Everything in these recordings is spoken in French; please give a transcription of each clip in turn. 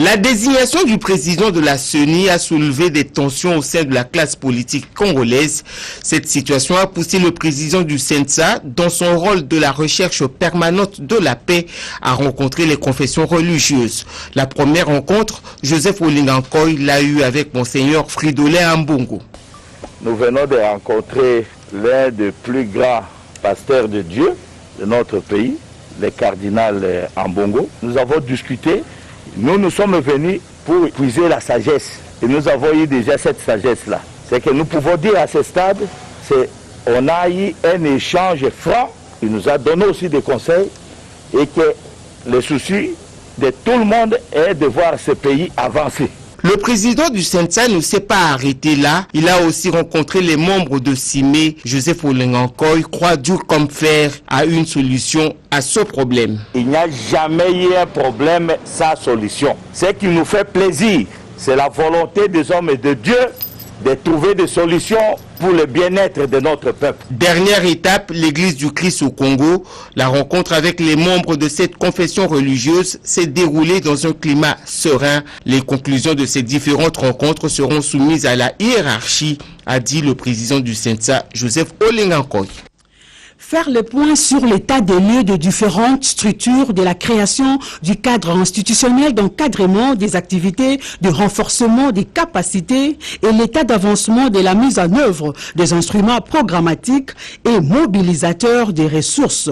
La désignation du président de la CENI a soulevé des tensions au sein de la classe politique congolaise. Cette situation a poussé le président du CENSA, dans son rôle de la recherche permanente de la paix, à rencontrer les confessions religieuses. La première rencontre, Joseph Olingankoy l'a eue avec Monseigneur Fridolin Ambongo. Nous venons de rencontrer l'un des plus grands pasteurs de Dieu de notre pays, le cardinal Ambongo. Nous avons discuté. Nous sommes venus pour puiser la sagesse. Et nous avons eu déjà cette sagesse-là. C'est que nous pouvons dire à ce stade, on a eu un échange franc. Il nous a donné aussi des conseils. Et que le souci de tout le monde est de voir ce pays avancer. Le président du CENSA ne s'est pas arrêté là. Il a aussi rencontré les membres de CIME. Joseph Olingankoy croit dur comme fer à une solution à ce problème. Il n'y a jamais eu un problème sans solution. Ce qui nous fait plaisir, c'est la volonté des hommes et de Dieu de trouver des solutions pour le bien-être de notre peuple. Dernière étape, l'église du Christ au Congo. La rencontre avec les membres de cette confession religieuse s'est déroulée dans un climat serein. Les conclusions de ces différentes rencontres seront soumises à la hiérarchie, a dit le président du CENSA, Joseph Olingankoy. Faire le point sur l'état des lieux de différentes structures de la création du cadre institutionnel d'encadrement des activités, de renforcement des capacités et l'état d'avancement de la mise en œuvre des instruments programmatiques et mobilisateurs des ressources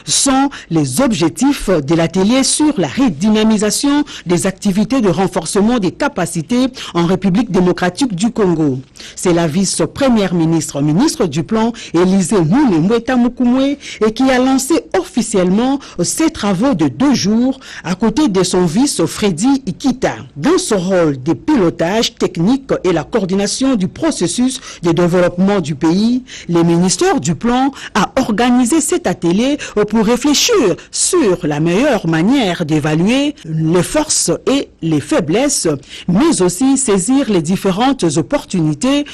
sont les objectifs de l'atelier sur la redynamisation des activités de renforcement des capacités en République démocratique du Congo. C'est la vice-première ministre du plan, Élisée Mounemweta Mukumwe, et qui a lancé officiellement ses travaux de 2 jours à côté de son vice Freddy Ikita. Dans son rôle de pilotage technique et la coordination du processus de développement du pays, le ministère du plan a organisé cet atelier pour réfléchir sur la meilleure manière d'évaluer les forces et les faiblesses, mais aussi saisir les différentes opportunités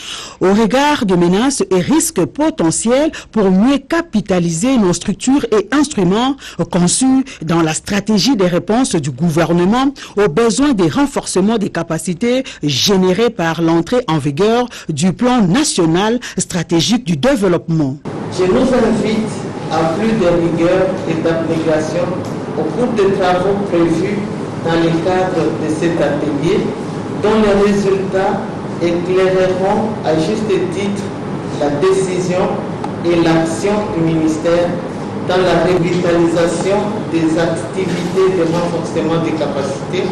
au regard de menaces et risques potentiels pour mieux capitaliser nos structures et instruments conçus dans la stratégie des réponses du gouvernement aux besoins des renforcements des capacités générés par l'entrée en vigueur du plan national stratégique du développement. Je nous invite à plus de rigueur et d'application au cours des travaux prévus dans le cadre de cet atelier, dont les résultats éclaireront à juste titre la décision et l'action du ministère dans la revitalisation des activités de renforcement des capacités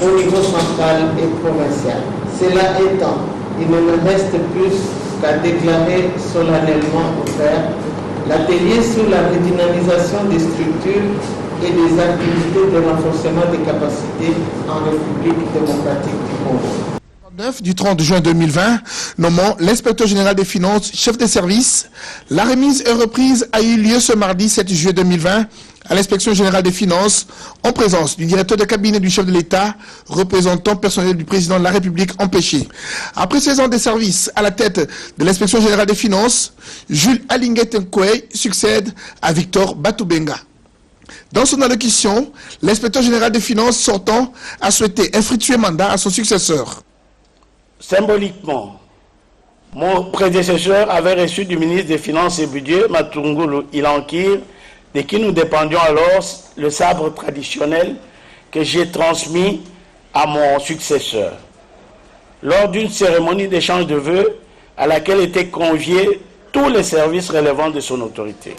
au niveau central et provincial. Cela étant, il ne me reste plus qu'à déclarer solennellement ouvert l'atelier sur la redynamisation des structures et des activités de renforcement des capacités en République démocratique du Congo. Du 30 juin 2020, nommant l'inspecteur général des finances chef des services. La remise et reprise a eu lieu ce mardi 7 juillet 2020 à l'inspection générale des finances en présence du directeur de cabinet du chef de l'État, représentant personnel du président de la République empêché. Après 16 ans de service à la tête de l'inspection générale des finances, Jules Alinguet-Nkoué succède à Victor Batoubenga. Dans son allocution, l'inspecteur général des finances sortant a souhaité un fructueux mandat à son successeur. Symboliquement, mon prédécesseur avait reçu du ministre des Finances et Budget, Matungulu Ilankir, de qui nous dépendions alors le sabre traditionnel que j'ai transmis à mon successeur. Lors d'une cérémonie d'échange de vœux à laquelle étaient conviés tous les services relevant de son autorité.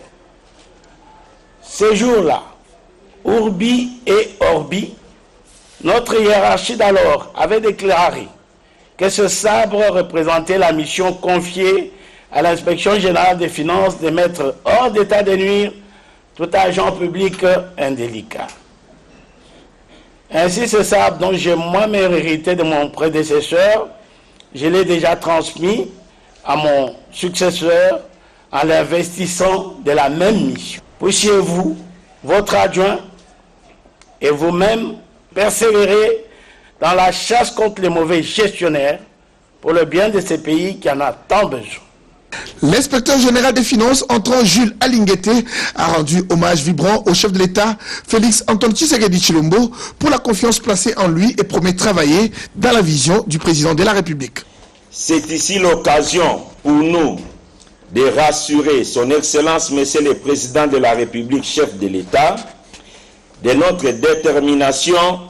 Ces jours-là, Urbi et Orbi, notre hiérarchie d'alors avait déclaré que ce sabre représentait la mission confiée à l'inspection générale des finances de mettre hors d'état de nuire tout agent public indélicat. Ainsi, ce sabre dont j'ai moi-même hérité de mon prédécesseur, je l'ai déjà transmis à mon successeur en l'investissant de la même mission. Puissiez-vous, votre adjoint et vous-même persévérer dans la chasse contre les mauvais gestionnaires pour le bien de ces pays qui en a tant besoin. L'inspecteur général des finances, entrant Jules Alinguete, a rendu hommage vibrant au chef de l'État, Félix Antoine Tshisekedi Tshilombo, pour la confiance placée en lui et promet travailler dans la vision du président de la République. C'est ici l'occasion pour nous de rassurer son Excellence, Monsieur le Président de la République, chef de l'État, de notre détermination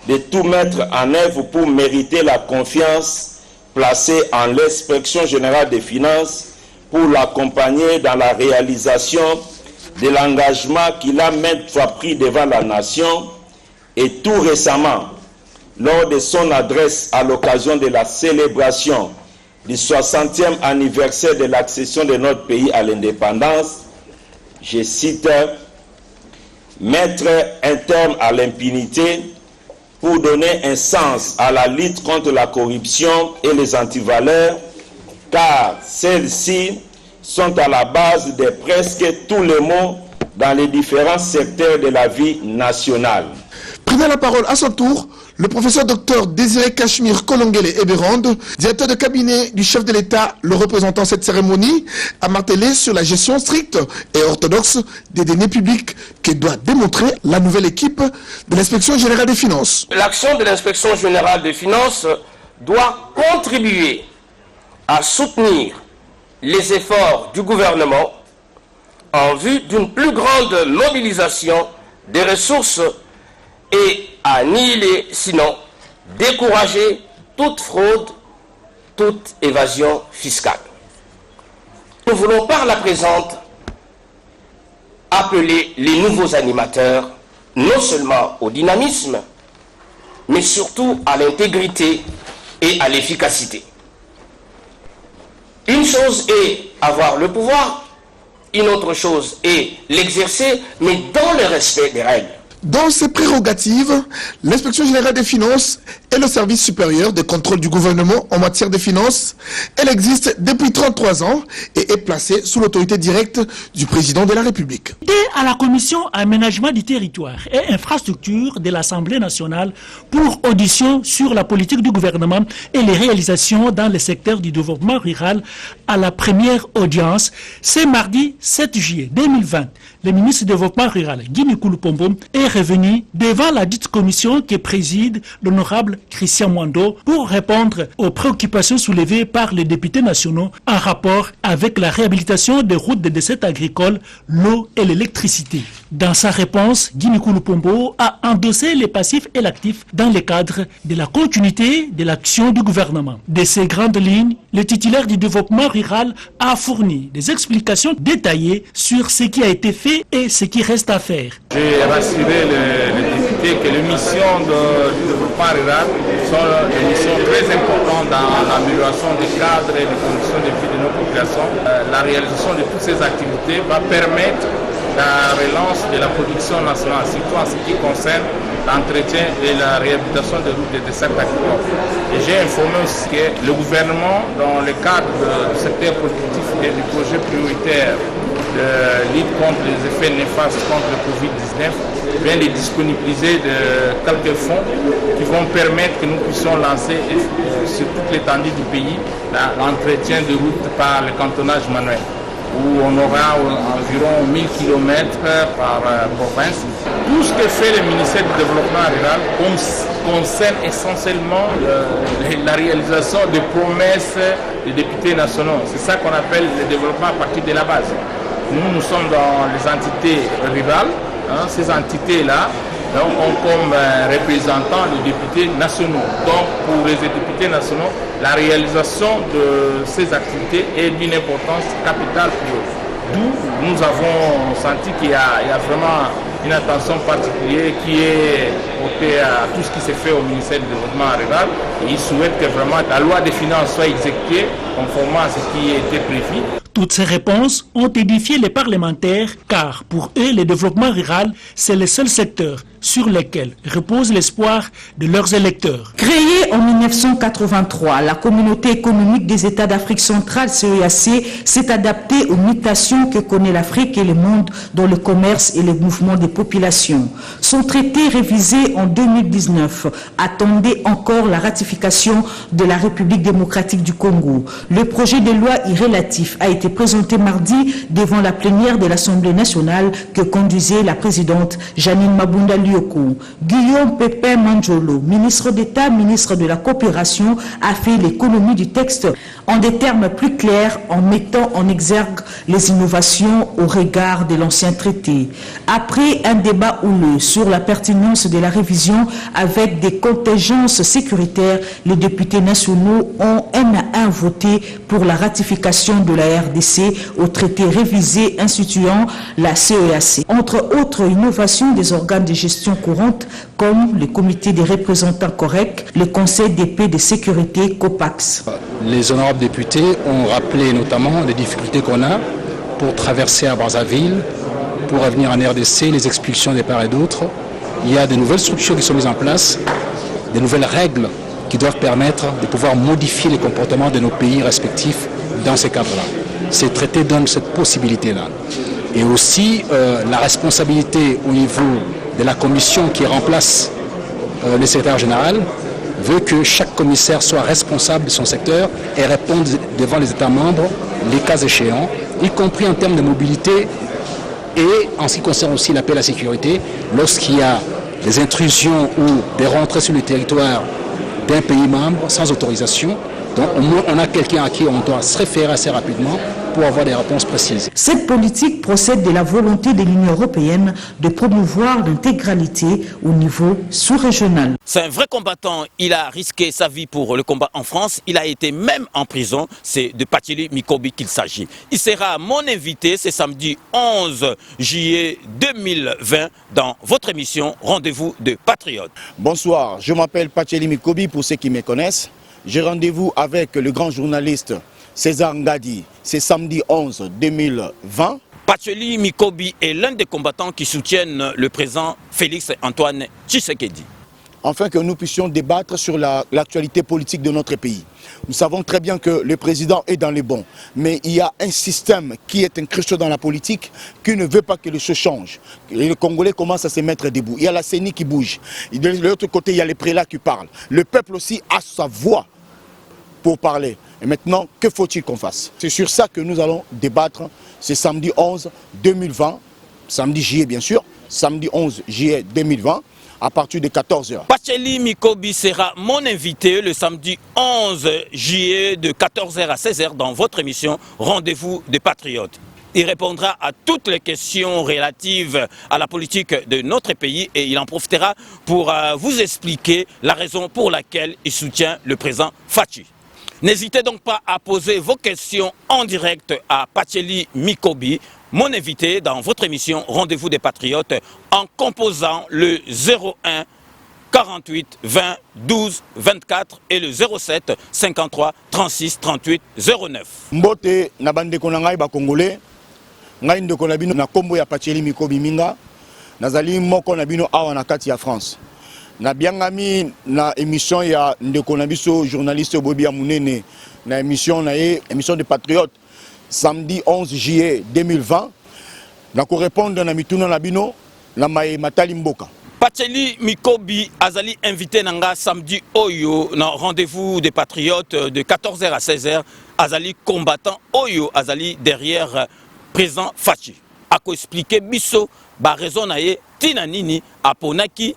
de tout mettre en œuvre pour mériter la confiance placée en l'inspection générale des finances pour l'accompagner dans la réalisation de l'engagement qu'il a maintes fois pris devant la nation et tout récemment, lors de son adresse à l'occasion de la célébration du 60e anniversaire de l'accession de notre pays à l'indépendance, je cite, « Mettre un terme à l'impunité pour donner un sens à la lutte contre la corruption et les antivaleurs, car celles-ci sont à la base de presque tous les maux dans les différents secteurs de la vie nationale. » Prenant la parole à son tour, le professeur Dr Désiré Cachemire Kolongele Eberande, directeur de cabinet du chef de l'État, le représentant cette cérémonie, a martelé sur la gestion stricte et orthodoxe des deniers publics que doit démontrer la nouvelle équipe de l'inspection générale des finances. L'action de l'inspection générale des finances doit contribuer à soutenir les efforts du gouvernement en vue d'une plus grande mobilisation des ressources et à annihiler, sinon décourager toute fraude, toute évasion fiscale. Nous voulons par la présente appeler les nouveaux animateurs non seulement au dynamisme, mais surtout à l'intégrité et à l'efficacité. Une chose est avoir le pouvoir, une autre chose est l'exercer, mais dans le respect des règles. Dans ses prérogatives, l'inspection générale des finances est le service supérieur de contrôle du gouvernement en matière de finances. Elle existe depuis 33 ans et est placée sous l'autorité directe du président de la République. À la commission aménagement du territoire et infrastructure de l'Assemblée nationale pour audition sur la politique du gouvernement et les réalisations dans le secteur du développement rural à la première audience, c'est mardi 7 juillet 2020. Le ministre du développement rural, Guy Mikulu Pombo, est revenu devant la dite commission que préside l'honorable Christian Mwando pour répondre aux préoccupations soulevées par les députés nationaux en rapport avec la réhabilitation des routes de dessertes agricoles, l'eau et l'électricité. Dans sa réponse, Guy Mikulu Pombo a endossé les passifs et l'actif dans le cadre de la continuité de l'action du gouvernement. De ces grandes lignes, le titulaire du développement rural a fourni des explications détaillées sur ce qui a été fait et ce qui reste à faire. J'ai rassuré les députés que les missions du développement rural sont des missions très importantes dans l'amélioration des cadres et des conditions de vie de nos populations. La réalisation de toutes ces activités va permettre la relance de la production nationale, surtout en ce qui concerne l'entretien et la réhabilitation des routes de dessertes agricoles. Et j'ai informé aussi que le gouvernement, dans le cadre du secteur productif et du projet prioritaire de lutte contre les effets néfastes contre le Covid-19, vient de disponibiliser quelques fonds qui vont permettre que nous puissions lancer sur toute l'étendue du pays l'entretien de routes par le cantonnage manuel, où on aura environ 1000 km par province. Tout ce que fait le ministère du Développement rural concerne essentiellement la réalisation des promesses des députés nationaux. C'est ça qu'on appelle le développement à partir de la base. Nous sommes dans les entités rurales. Ces entités-là ont comme représentants les députés nationaux. Donc pour les députés nationaux, la réalisation de ces activités est d'une importance capitale pour eux. D'où nous avons senti qu'il y a vraiment une attention particulière qui est portée à tout ce qui s'est fait au ministère du Développement rural. Et ils souhaitent que vraiment la loi des finances soit exécutée conformément à ce qui était prévu. Toutes ces réponses ont édifié les parlementaires car pour eux, le développement rural, c'est le seul secteur sur lesquels repose l'espoir de leurs électeurs. Créée en 1983, la Communauté économique des États d'Afrique centrale, CEAC, s'est adaptée aux mutations que connaît l'Afrique et le monde dans le commerce et le mouvement des populations. Son traité révisé en 2019 attendait encore la ratification de la République démocratique du Congo. Le projet de loi y relatif a été présenté mardi devant la plénière de l'Assemblée nationale que conduisait la présidente Janine Mabunda Lioko. Guillaume Pépin Manjolo, ministre d'État, ministre de la Coopération, a fait l'économie du texte en des termes plus clairs en mettant en exergue les innovations au regard de l'ancien traité. Après un débat houleux sur la pertinence de la révision avec des contingences sécuritaires, les députés nationaux ont un à un voté pour la ratification de la RDC au traité révisé instituant la CEAC. Entre autres innovations des organes de gestion courante comme le comité des représentants corrects, le conseil des paix de sécurité COPAX. Les honorables députés ont rappelé notamment les difficultés qu'on a pour traverser à Brazzaville, pour revenir en RDC, les expulsions des part et d'autres. Il y a de nouvelles structures qui sont mises en place, de nouvelles règles qui doivent permettre de pouvoir modifier les comportements de nos pays respectifs dans ces cadres-là. Ces traités donnent cette possibilité-là. Et aussi la responsabilité au niveau de la commission qui remplace le secrétaire général veut que chaque commissaire soit responsable de son secteur et réponde devant les États membres, les cas échéants, y compris en termes de mobilité et en ce qui concerne aussi la paix et la sécurité, lorsqu'il y a des intrusions ou des rentrées sur le territoire d'un pays membre sans autorisation. Donc au moins on a quelqu'un à qui on doit se référer assez rapidement pour avoir des réponses précises. Cette politique procède de la volonté de l'Union européenne de promouvoir l'intégralité au niveau sous-régional. C'est un vrai combattant, il a risqué sa vie pour le combat en France, il a été même en prison, c'est de Pacheli Mikobi qu'il s'agit. Il sera mon invité ce samedi 11 juillet 2020 dans votre émission Rendez-vous de Patriotes. Bonsoir, je m'appelle Pacheli Mikobi pour ceux qui me connaissent. J'ai rendez-vous avec le grand journaliste César Ngadi, c'est samedi 11 2020. Pacheli Mikobi est l'un des combattants qui soutiennent le président Félix Antoine Tshisekedi. Afin que nous puissions débattre sur l'actualité politique de notre pays. Nous savons très bien que le président est dans les bons, mais il y a un système qui est incrusté dans la politique qui ne veut pas que les choses changent. Les Congolais commencent à se mettre debout. Il y a la CENI qui bouge. De l'autre côté, il y a les prélats qui parlent. Le peuple aussi a sa voix pour parler. Et maintenant, que faut-il qu'on fasse? C'est sur ça que nous allons débattre ce samedi 11 2020, samedi juillet bien sûr, samedi 11 juillet 2020, à partir de 14h. Pacheli Mikobi sera mon invité le samedi 11 juillet de 14h à 16h dans votre émission Rendez-vous des Patriotes. Il répondra à toutes les questions relatives à la politique de notre pays et il en profitera pour vous expliquer la raison pour laquelle il soutient le président Fachi. N'hésitez donc pas à poser vos questions en direct à Pacheli Mikobi, mon invité dans votre émission Rendez-vous des Patriotes, en composant le 01 48 20 12 24 et le 07 53 36 38 09. Mbote na bandeko na ngai ba Congolais, ngai ndeko na bino na kombo ya Pacheli Mikobi Minga, nazali moko na bino awa na kati ya France. Na biangami na émission ya ndeko na biso journaliste Bobi Amunene na émission de Patriotes samedi 11 juillet 2020 na ko répondre na mituna na bino na mai matali mboka. Pacheli Mikobi azali invité nanga samedi oyo na Rendez-vous des Patriotes de 14h à 16h, azali combattant oyo azali derrière président Fachi. Ako expliquer biso ba raison na ye tina nini aponaki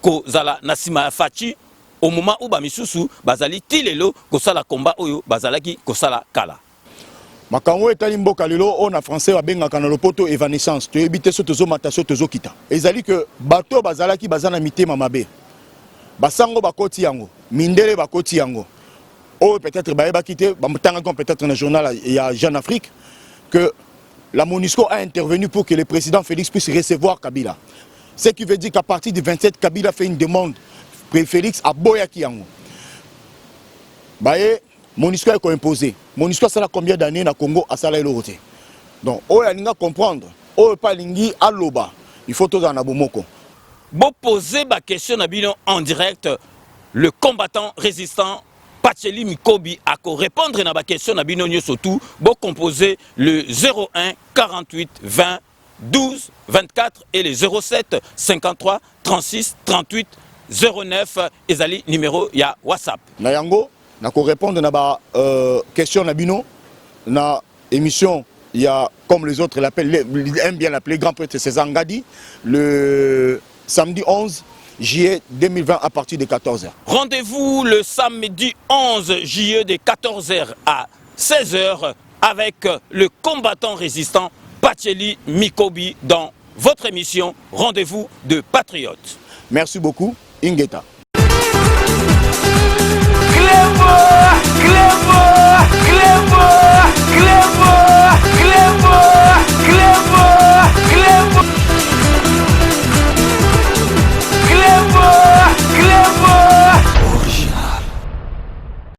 ko zala nasima Fachi au moment où ba misusu bazali tilelo ko sala combat oyo bazalaki ko sala kala. Makango etali mboka lelo on a français babengaka na lopoto evanescence to ebite so tozo matasio tozo kita. Ezali que bato bazalaki bazana mitema mabe. Basango bakoti yango, mindele bakoti yango. Oh peut-être ba kité, bamtanga peut-être dans le journal il y a Jeune Afrique que la MONUSCO a intervenu pour que le président Félix puisse recevoir Kabila. Ce qui veut dire qu'à partir du 27, Kabila fait une demande pour Félix à Boyaki Yango. Baye, MONUSCO est imposé. MONUSCO, ça a combien d'années dans le Congo à Salah Loroté. Donc, on a comprendre. On pas lingi à l'oba. Il faut tout en abomoko. Bon poser ma question Nabino en direct. Le combattant résistant Pacheli Mikobi a répondre à ma question Nabino surtout. Bon composer le 01 48 20 12 24 et le 07 53 36 38 09 ezali numéro ya WhatsApp. Na yango na ko répondre na ba question Nabino na émission. Il y a, comme les autres aiment bien l'appeler, Grand Prêtre César Ngadi, le samedi 11 juillet 2020 à partir de 14h. Rendez-vous le samedi 11 juillet de 14h à 16h avec le combattant résistant Pacheli Mikobi dans votre émission Rendez-vous de Patriotes. Merci beaucoup, Ingeta. Clément